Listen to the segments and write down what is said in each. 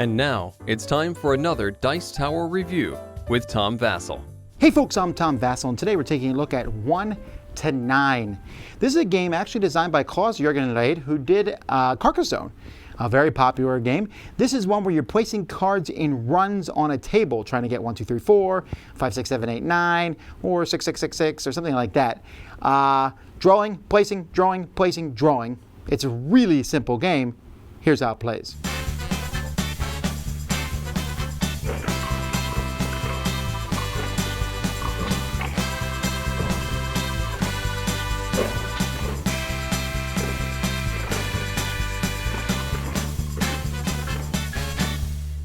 And now, it's time for another Dice Tower review with Tom Vasel. Hey folks, I'm Tom Vasel, and today we're taking a look at 1 to 9. This is a game actually designed by Klaus-Jürgen Lade, who did Carcassonne, a very popular game. This is one where you're placing cards in runs on a table, trying to get 1, 2, 3, 4, 5, 6, 7, 8, 9, or 6, 6, 6, 6, or something like that. Drawing, placing, drawing, placing, drawing. It's a really simple game. Here's how it plays.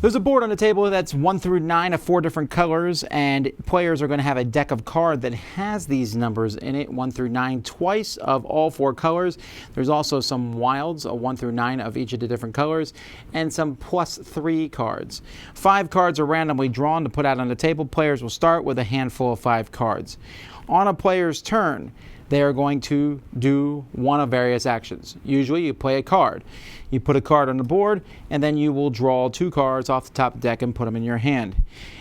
There's a board on the table that's 1 through 9 of 4 different colors, and players are going to have a deck of cards that has these numbers in it, 1 through 9, twice of all 4 colors. There's also some wilds, 1 through 9 of each of the different colors, and some +3 cards. 5 cards are randomly drawn to put out on the table. Players will start with a handful of 5 cards. On a player's turn, they are going to do one of various actions. Usually you play a card. You put a card on the board, and then you will draw 2 cards off the top of the deck and put them in your hand.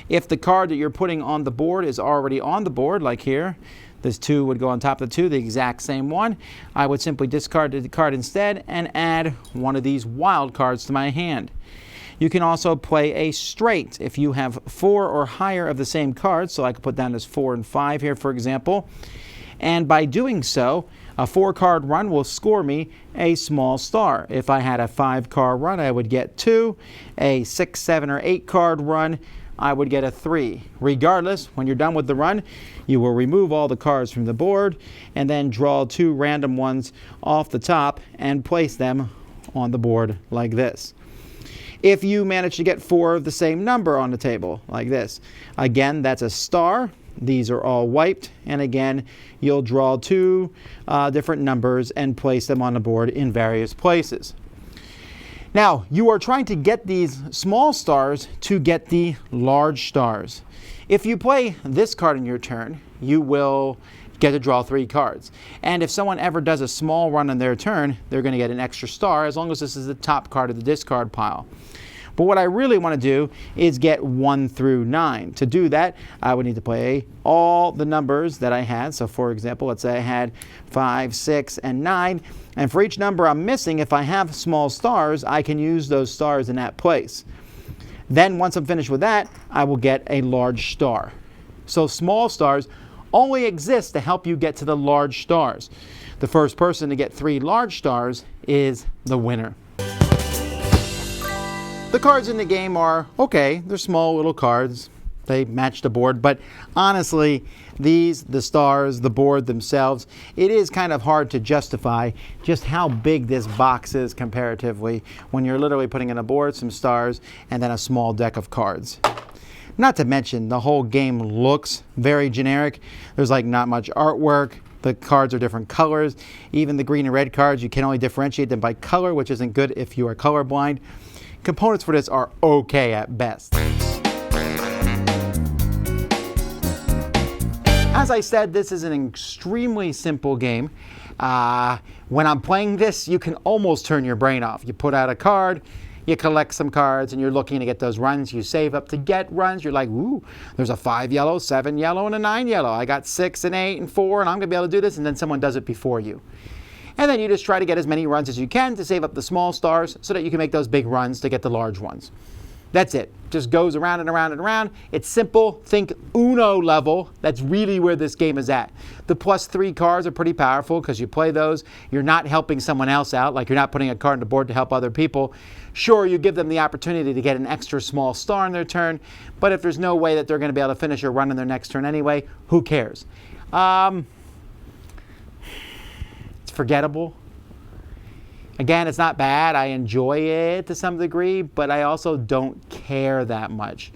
If the card that you're putting on the board is already on the board, like here, this 2 would go on top of the 2, the exact same one, I would simply discard the card instead and add one of these wild cards to my hand. You can also play a straight if you have 4 or higher of the same cards, so I could put down this 4 and 5 here, for example. And by doing so, a 4-card run will score me a small star. If I had a 5-card run, I would get 2. A 6, 7, or 8-card run, I would get a 3. Regardless, when you're done with the run, you will remove all the cards from the board and then draw 2 random ones off the top and place them on the board like this. If you manage to get 4 of the same number on the table, like this, again, that's a star. These are all wiped, and again, you'll draw 2 different numbers and place them on the board in various places. Now, you are trying to get these small stars to get the large stars. If you play this card in your turn, you will get to draw 3 cards. And if someone ever does a small run on their turn, they're going to get an extra star as long as this is the top card of the discard pile. But what I really want to do is get 1 through 9. To do that, I would need to play all the numbers that I had. So for example, let's say I had 5, 6, and 9. And for each number I'm missing, if I have small stars, I can use those stars in that place. Then once I'm finished with that, I will get a large star. So small stars only exist to help you get to the large stars. The first person to get 3 large stars is the winner. The cards in the game are okay. They're small little cards. They match the board. But honestly, the stars, the board themselves, it is kind of hard to justify just how big this box is comparatively when you're literally putting in a board, some stars, and then a small deck of cards. Not to mention, the whole game looks very generic. There's like not much artwork. The cards are different colors. Even the green and red cards, you can only differentiate them by color, which isn't good if you are colorblind. Components for this are okay at best. As I said, this is an extremely simple game. When I'm playing this, you can almost turn your brain off. You put out a card, you collect some cards, and you're looking to get those runs. You save up to get runs. You're like, ooh, there's a 5 yellow, 7 yellow, and a 9 yellow. I got 6 and 8 and 4, and I'm going to be able to do this, and then someone does it before you. And then you just try to get as many runs as you can to save up the small stars so that you can make those big runs to get the large ones. That's it. Just goes around and around and around. It's simple. Think Uno level. That's really where this game is at. The +3 cards are pretty powerful because you play those. You're not helping someone else out. Like you're not putting a card on the board to help other people. Sure, you give them the opportunity to get an extra small star in their turn. But if there's no way that they're going to be able to finish a run in their next turn anyway, who cares? Forgettable. Again, it's not bad. I enjoy it to some degree, but I also don't care that much.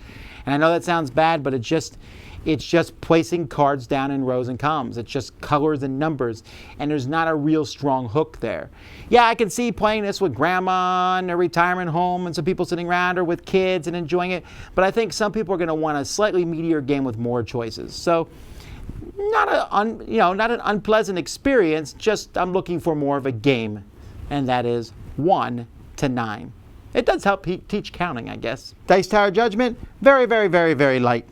And I know that sounds bad, but it's just placing cards down in rows and columns. It's just colors and numbers, and there's not a real strong hook there. Yeah, I can see playing this with grandma in a retirement home and some people sitting around or with kids and enjoying it, but I think some people are going to want a slightly meatier game with more choices. So not an unpleasant experience, just I'm looking for more of a game, and that is 1 to 9. It does help teach counting, I guess. Dice Tower Judgment, very, very, very, very light.